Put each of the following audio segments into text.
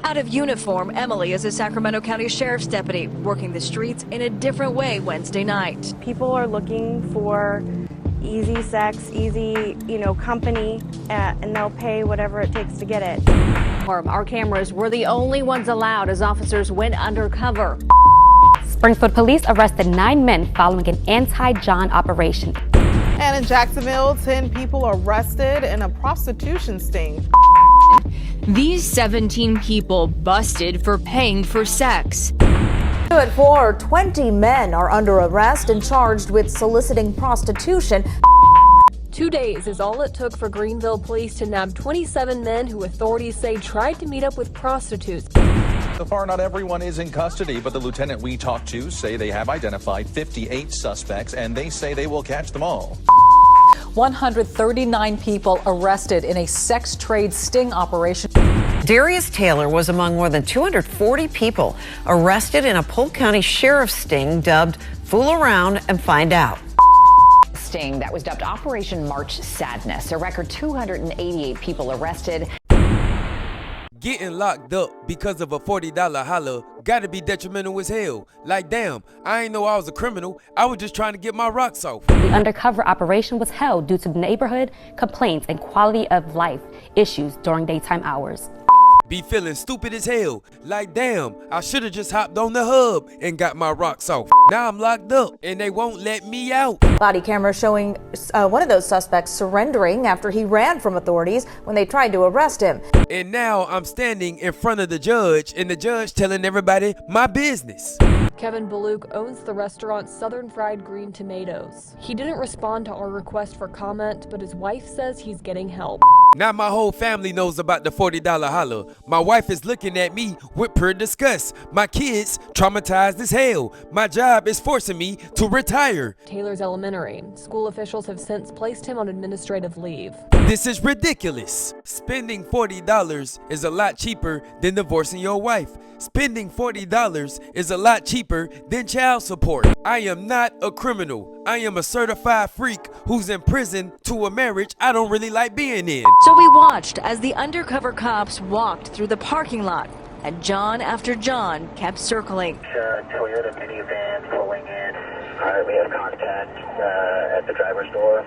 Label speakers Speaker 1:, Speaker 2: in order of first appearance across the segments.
Speaker 1: Out of uniform, Emily is a Sacramento County Sheriff's deputy working the streets in a different way Wednesday night.
Speaker 2: People are looking for easy sex, easy, company, and they'll pay whatever it takes to get it.
Speaker 3: Our cameras were the only ones allowed as officers went undercover.
Speaker 4: Springfield police arrested 9 men following an anti-John operation.
Speaker 5: And in Jacksonville, 10 people arrested in a prostitution sting.
Speaker 6: These 17 people busted for paying for sex.
Speaker 7: At 4, 20 men are under arrest and charged with soliciting prostitution.
Speaker 8: 2 days is all it took for Greenville police to nab 27 men who authorities say tried to meet up with prostitutes.
Speaker 9: So far, not everyone is in custody, but the lieutenant we talked to say they have identified 58 suspects, and they say they will catch them all.
Speaker 10: 139 people arrested in a sex trade sting operation.
Speaker 11: Darius Taylor was among more than 240 people arrested in a Polk County Sheriff's sting dubbed Fool Around and Find Out.
Speaker 3: Sting that was dubbed Operation March Sadness. A record 288 people arrested.
Speaker 12: Getting locked up because of a $40 holler gotta be detrimental as hell. Like, damn, I ain't know I was a criminal. I was just trying to get my rocks off.
Speaker 4: The undercover operation was held due to neighborhood complaints and quality of life issues during daytime hours.
Speaker 12: Be feeling stupid as hell. Like, damn, I should have just hopped on the hub and got my rocks off. Now I'm locked up and they won't let me out.
Speaker 7: Body camera showing one of those suspects surrendering after he ran from authorities when they tried to arrest him.
Speaker 12: And now I'm standing in front of the judge and the judge telling everybody my business.
Speaker 8: Kevin Baluk owns the restaurant Southern Fried Green Tomatoes. He didn't respond to our request for comment, but his wife says he's getting help.
Speaker 12: Now my whole family knows about the $40 holler. My wife is looking at me with pure disgust. My kids traumatized as hell. My job is forcing me to retire.
Speaker 8: Taylor's elementary. School officials have since placed him on administrative leave.
Speaker 12: This is ridiculous. Spending $40 is a lot cheaper than divorcing your wife. Spending $40 is a lot cheaper than child support. I am not a criminal. I am a certified freak who's in prison to a marriage I don't really like being in.
Speaker 1: So we watched as the undercover cops walked through the parking lot, and John after John kept circling.
Speaker 13: Toyota minivan pulling in. All right, we have contact at the driver's door.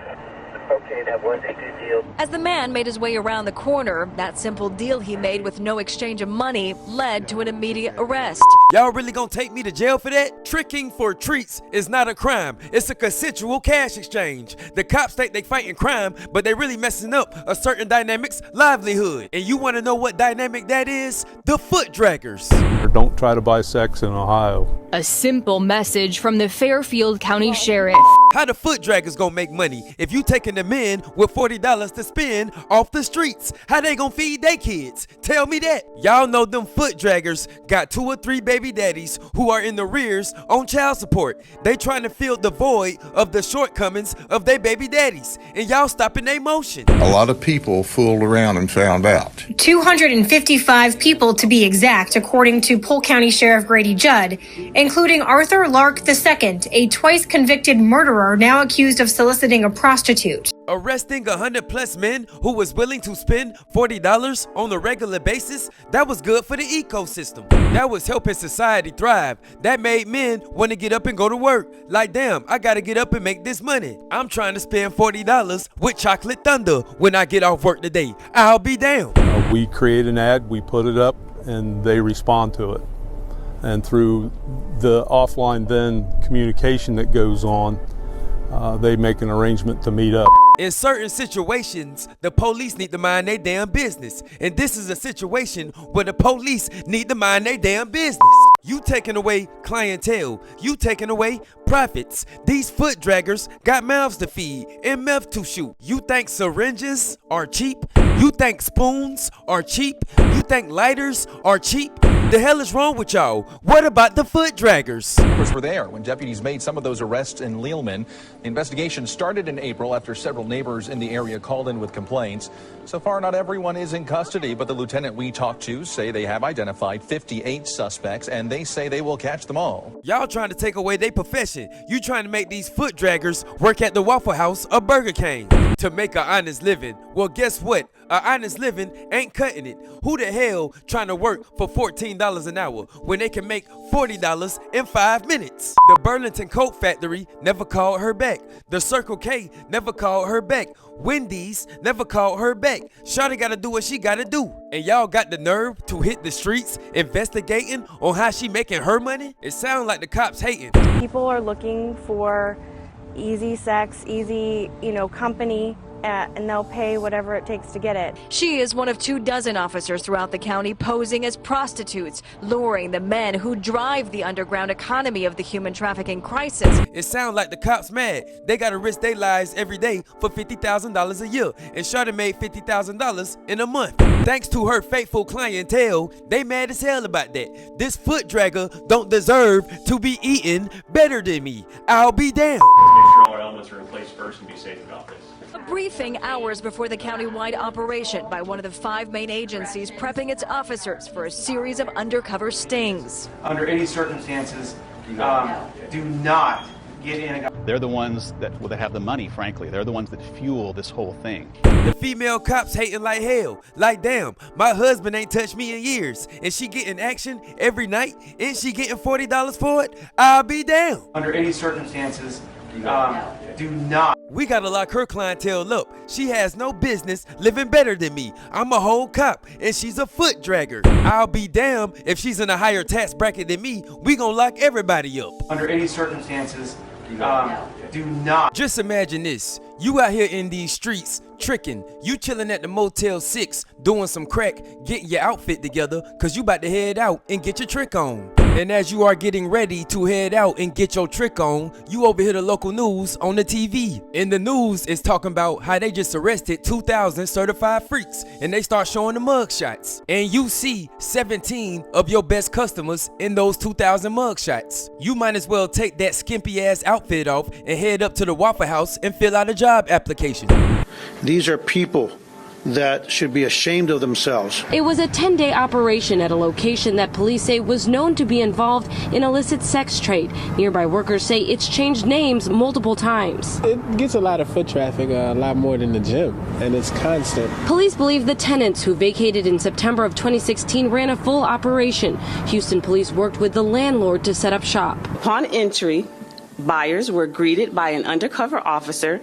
Speaker 13: Okay, that was a good deal.
Speaker 1: As the man made his way around the corner, that simple deal he made with no exchange of money led to an immediate arrest.
Speaker 12: Y'all really gonna take me to jail for that? Tricking for treats is not a crime. It's a consensual cash exchange. The cops think they fighting crime, but they really messing up a certain dynamic's livelihood. And you wanna know what dynamic that is? The foot draggers.
Speaker 14: Don't try to buy sex in Ohio.
Speaker 6: A simple message from the Fairfield County Sheriff.
Speaker 12: How the foot draggers gonna make money if you taking the men with $40 to spend off the streets? How they gonna feed their kids? Tell me that. Y'all know them foot draggers got 2 or 3 baby daddies who are in the rears on child support. They trying to fill the void of the shortcomings of their baby daddies, and y'all stopping their motion.
Speaker 15: A lot of people fooled around and found out.
Speaker 16: 255 people to be exact, according to Polk County Sheriff Grady Judd, including Arthur Lark II, a twice convicted murderer now accused of soliciting a prostitute.
Speaker 12: Arresting 100+ men who was willing to spend $40 on a regular basis, that was good for the ecosystem. That was helping society thrive. That made men want to get up and go to work. Like, damn, I gotta get up and make this money. I'm trying to spend $40 with Chocolate Thunder when I get off work today. I'll be down.
Speaker 14: We create an ad, we put it up, and they respond to it. And through the offline then communication that goes on, they make an arrangement to meet up.
Speaker 12: In certain situations, the police need to mind their damn business. And this is a situation where the police need to mind their damn business. You taking away clientele. You taking away profits. These foot draggers got mouths to feed and mouth to shoot. You think syringes are cheap? You think spoons are cheap? You think lighters are cheap? The hell is wrong with y'all? What about the foot draggers?
Speaker 9: Neighbors were there when deputies made some of those arrests in Lealman. The investigation started in April after several neighbors in the area called in with complaints. So far, not everyone is in custody, but the lieutenant we talked to say they have identified 58 suspects, and they say they will catch them all.
Speaker 12: Y'all trying to take away their profession. You trying to make these foot draggers work at the Waffle House or Burger King to make an honest living. Well, guess what? A honest living ain't cutting it. Who the hell trying to work for $14 an hour when they can make $40 in 5 minutes? The Burlington Coat Factory never called her back. The Circle K never called her back. Wendy's never called her back. Shawty gotta do what she gotta do. And y'all got the nerve to hit the streets investigating on how she making her money? It sounds like the cops hating.
Speaker 2: People are looking for easy sex, easy, company, and they'll pay whatever it takes to get it.
Speaker 1: She is one of 24 officers throughout the county posing as prostitutes, luring the men who drive the underground economy of the human trafficking crisis.
Speaker 12: It sounds like the cops mad. They gotta risk their lives every day for $50,000 a year, and Shawty made $50,000 in a month. Thanks to her faithful clientele, they mad as hell about that. This foot dragger don't deserve to be eaten better than me. I'll be damned.
Speaker 17: Let's make sure all our elements are in place first and be safe about this.
Speaker 1: A briefing hours before the county-wide operation by one of the 5 main agencies prepping its officers for a series of undercover stings.
Speaker 18: Under any circumstances, do not get in.
Speaker 19: They're the ones that have the money, frankly. They're the ones that fuel this whole thing.
Speaker 12: The female cops hating like hell. Like, damn, my husband ain't touched me in years, and she getting action every night, and she getting $40 for it? I'll be damned.
Speaker 18: Under any circumstances, do not.
Speaker 12: We gotta lock her clientele up. She has no business living better than me. I'm a whole cop, and she's a foot dragger. I'll be damned if she's in a higher tax bracket than me. We gonna lock everybody up.
Speaker 18: Under any circumstances, do not.
Speaker 12: Just imagine this. You out here in these streets tricking. You chilling at the Motel 6 doing some crack, getting your outfit together because you about to head out and get your trick on. And as you are getting ready to head out and get your trick on, you overhear the local news on the TV. And the news is talking about how they just arrested 2,000 certified freaks, and they start showing the mugshots. And you see 17 of your best customers in those 2,000 mugshots. You might as well take that skimpy ass outfit off and head up to the Waffle House and fill out a job application.
Speaker 20: These are people that should be ashamed of themselves.
Speaker 21: It was a 10-day operation at a location that police say was known to be involved in illicit sex trade. Nearby workers say it's changed names multiple times.
Speaker 22: It gets a lot of foot traffic, a lot more than the gym, and it's constant.
Speaker 21: Police believe the tenants who vacated in September of 2016 ran a full operation. Houston police worked with the landlord to set up shop.
Speaker 23: Upon entry, buyers were greeted by an undercover officer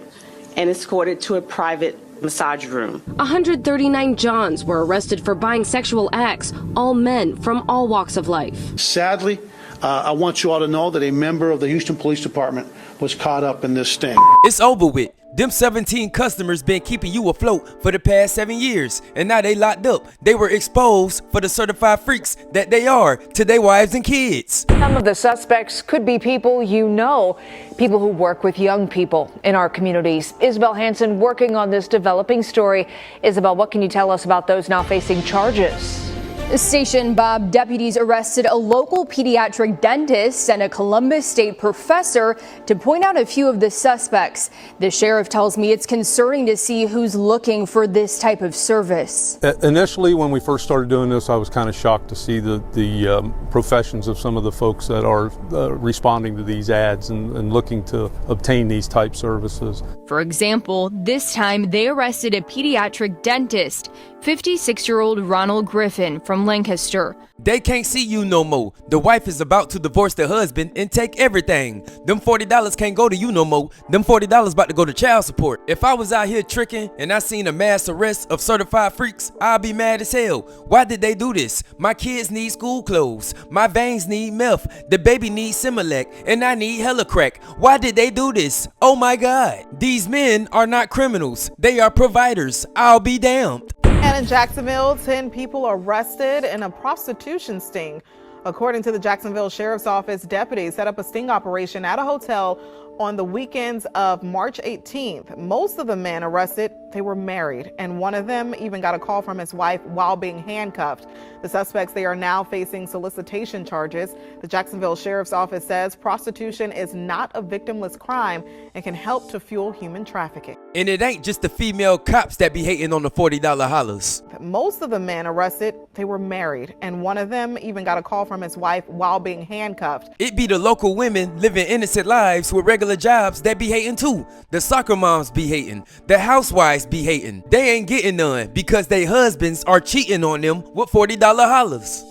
Speaker 23: and escorted to a private massage room.
Speaker 21: 139 Johns were arrested for buying sexual acts, all men from all walks of life.
Speaker 20: Sadly, I want you all to know that a member of the Houston Police Department was caught up in this sting.
Speaker 12: It's over with. Them 17 customers been keeping you afloat for the past 7 years, and now they locked up. They were exposed for the certified freaks that they are to their wives and kids.
Speaker 24: Some of the suspects could be people you know, people who work with young people in our communities. Isabel Hansen working on this developing story. Isabel, what can you tell us about those now facing charges?
Speaker 25: Station Bob, deputies arrested a local pediatric dentist and a Columbus State professor to point out a few of the suspects. The sheriff tells me it's concerning to see who's looking for this type of service.
Speaker 14: Initially, when we first started doing this, I was kind of shocked to see the professions of some of the folks that are responding to these ads and looking to obtain these type services.
Speaker 6: For example, this time they arrested a pediatric dentist, 56-year-old Ronald Griffin from Lancaster.
Speaker 12: They can't see you no more. The wife is about to divorce the husband and take everything. Them $40 can't go to you no more. Them $40 about to go to child support. If I was out here tricking and I seen a mass arrest of certified freaks, I'd be mad as hell. Why did they do this? My kids need school clothes. My veins need meth. The baby needs Similac. And I need hella crack. Why did they do this? Oh my God. These men are not criminals. They are providers. I'll be damned.
Speaker 5: And in Jacksonville, 10 people arrested in a prostitution sting. According to the Jacksonville Sheriff's Office, deputies set up a sting operation at a hotel on the weekends of March 18th. Most of the men arrested, they were married, and one of them even got a call from his wife while being handcuffed. The suspects, they are now facing solicitation charges. The Jacksonville Sheriff's Office says prostitution is not a victimless crime and can help to fuel human trafficking.
Speaker 12: And it ain't just the female cops that be hating on the $40 hollers.
Speaker 5: Most of the men arrested, they were married, and one of them even got a call from his wife while being handcuffed.
Speaker 12: It be the local women living innocent lives with regular regular jobs that be hating too. The soccer moms be hating. The housewives be hating. They ain't getting none because their husbands are cheating on them with $40 hollers.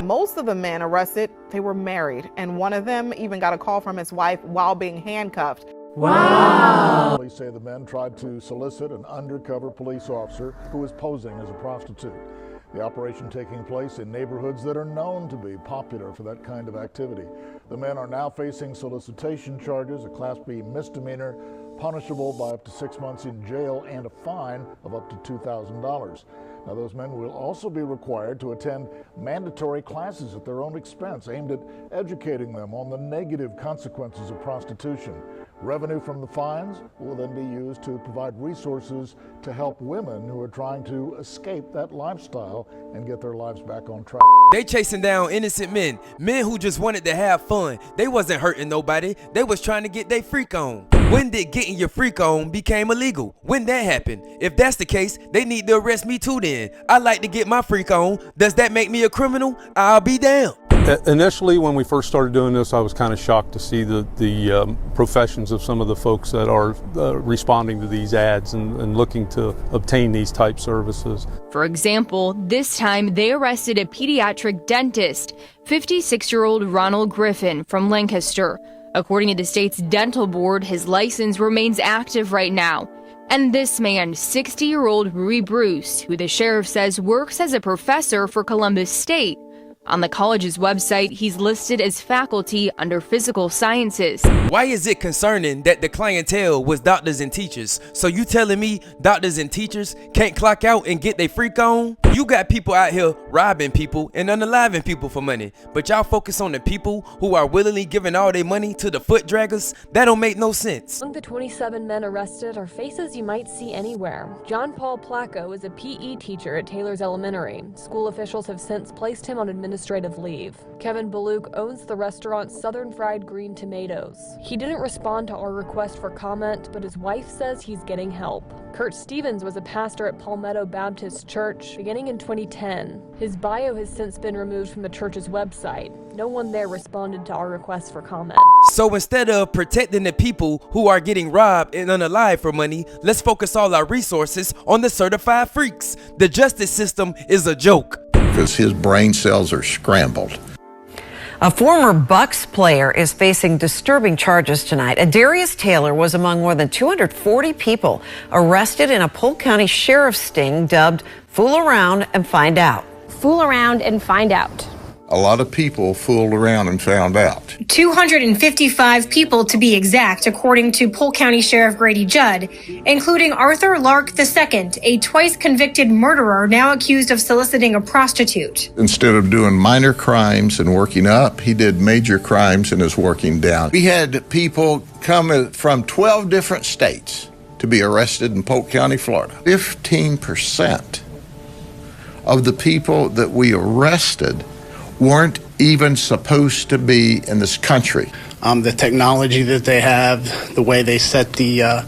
Speaker 5: Most of the men arrested, they were married, and one of them even got a call from his wife while being handcuffed.
Speaker 3: Wow! Police say the men tried to solicit an undercover police officer who was posing as a prostitute. The operation taking place in neighborhoods that are known to be popular for that kind of activity. The men are now facing solicitation charges, a Class B misdemeanor, punishable by up to 6 months in jail and a fine of up to $2,000. Now, those men will also be required to attend mandatory classes at their own expense aimed at educating them on the negative consequences of prostitution. Revenue from the fines will then be used to provide resources to help women who are trying to escape that lifestyle and get their lives back on track.
Speaker 12: They chasing down innocent men who just wanted to have fun. They wasn't hurting nobody. They was trying to get their freak on. When did getting your freak on became illegal? When that happened? If that's the case, they need to arrest me too then. I like to get my freak on. Does that make me a criminal? I'll be damned.
Speaker 14: Initially, when we first started doing this, I was kind of shocked to see the professions of some of the folks that are responding to these ads and looking to obtain these type services.
Speaker 6: For example, this time they arrested a pediatric dentist, 56-year-old Ronald Griffin from Lancaster. According to the state's dental board, his license remains active right now. And this man, 60-year-old Rui Bruce, who the sheriff says works as a professor for Columbus State. On the college's website, he's listed as faculty under physical sciences.
Speaker 12: Why is it concerning that the clientele was doctors and teachers? So you telling me doctors and teachers can't clock out and get their freak on? You got people out here robbing people and unaliving people for money, but y'all focus on the people who are willingly giving all their money to the foot draggers? That don't make no sense.
Speaker 8: Among the 27 men arrested are faces you might see anywhere. John Paul Placco is a PE teacher at Taylor's Elementary. School officials have since placed him on administrative leave. Kevin Baluk owns the restaurant Southern Fried Green Tomatoes. He didn't respond to our request for comment, but his wife says he's getting help. Kurt Stevens was a pastor at Palmetto Baptist Church beginning in 2010. His bio has since been removed from the church's website. No one there responded to our request for comment.
Speaker 12: So instead of protecting the people who are getting robbed and unalive for money, let's focus all our resources on the certified freaks. The justice system is a joke.
Speaker 15: Because his brain cells are scrambled.
Speaker 4: A former Bucks player is facing disturbing charges tonight. Adarius Taylor was among more than 240 people arrested in a Polk County sheriff's sting dubbed Fool Around and Find Out.
Speaker 16: Fool around and find out.
Speaker 15: A lot of people fooled around and found out.
Speaker 16: 255 people to be exact, according to Polk County Sheriff Grady Judd, including Arthur Lark II, a twice convicted murderer now accused of soliciting a prostitute.
Speaker 15: Instead of doing minor crimes and working up, he did major crimes and is working down. We had people come from 12 different states to be arrested in Polk County, Florida. 15% of the people that we arrested weren't even supposed to be in this country.
Speaker 7: The technology that they have, the way they set the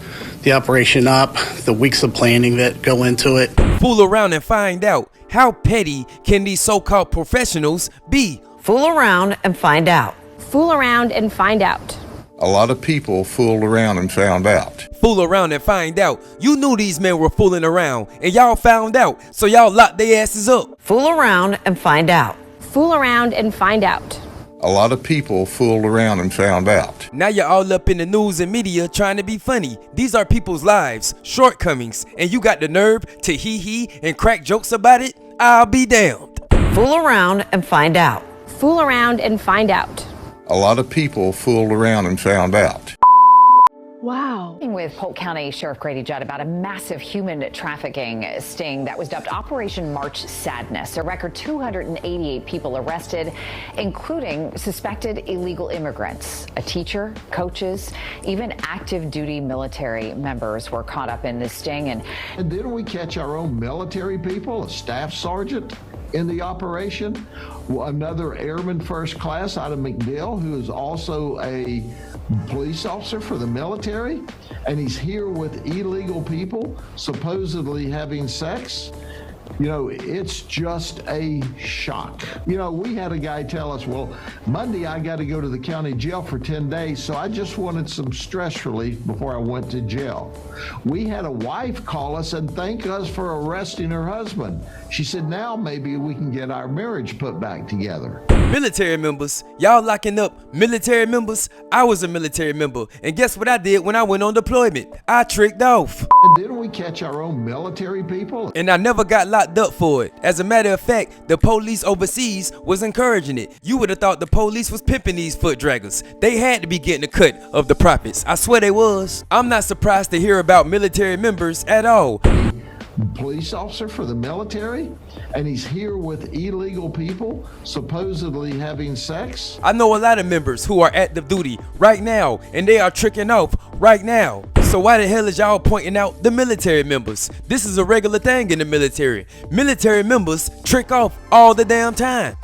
Speaker 7: operation up, the weeks of planning that go into it.
Speaker 12: Fool around and find out. How petty can these so-called professionals be?
Speaker 4: Fool around and find out.
Speaker 16: Fool around and find out.
Speaker 15: A lot of people fooled around and found out.
Speaker 12: Fool around and find out. You knew these men were fooling around and y'all found out, so y'all locked their asses up.
Speaker 4: Fool around and find out.
Speaker 16: Fool around and find out.
Speaker 15: A lot of people fooled around and found out.
Speaker 12: Now you're all up in the news and media trying to be funny. These are people's lives, shortcomings, and you got the nerve to hee and crack jokes about it? I'll be damned.
Speaker 4: Fool around and find out.
Speaker 16: Fool around and find out.
Speaker 15: A lot of people fooled around and found out.
Speaker 24: Wow. With Polk County Sheriff Grady Judd about a massive human trafficking sting that was dubbed Operation March Sadness. A record 288 people arrested, including suspected illegal immigrants. A teacher, coaches, even active duty military members were caught up in this sting. And
Speaker 10: didn't we catch our own military people, a staff sergeant in the operation? Another airman first class out of McDill, who is also a police officer for the military, and he's here with illegal people, supposedly having sex. You know, it's just a shock. You know, we had a guy tell us, well, Monday I got to go to the county jail for 10 days, so I just wanted some stress relief before I went to jail. We had a wife call us and thank us for arresting her husband. She said, now maybe we can get our marriage put back together.
Speaker 12: Military members, y'all locking up military members? I was a military member, and guess what I did when I went on deployment? I tricked off.
Speaker 10: And didn't we catch our own military people?
Speaker 12: And I never got locked up for it. As a matter of fact, the police overseas was encouraging it. You would have thought the police was pimping these foot draggers. They had to be getting a cut of the profits. I swear they was. I'm not surprised to hear about military members at all.
Speaker 10: Police officer for the military, and he's here with illegal people supposedly having sex.
Speaker 12: I know a lot of members who are active duty right now, and they are tricking off right now. So why the hell is y'all pointing out the military members? This is a regular thing in the military. Military members trick off all the damn time.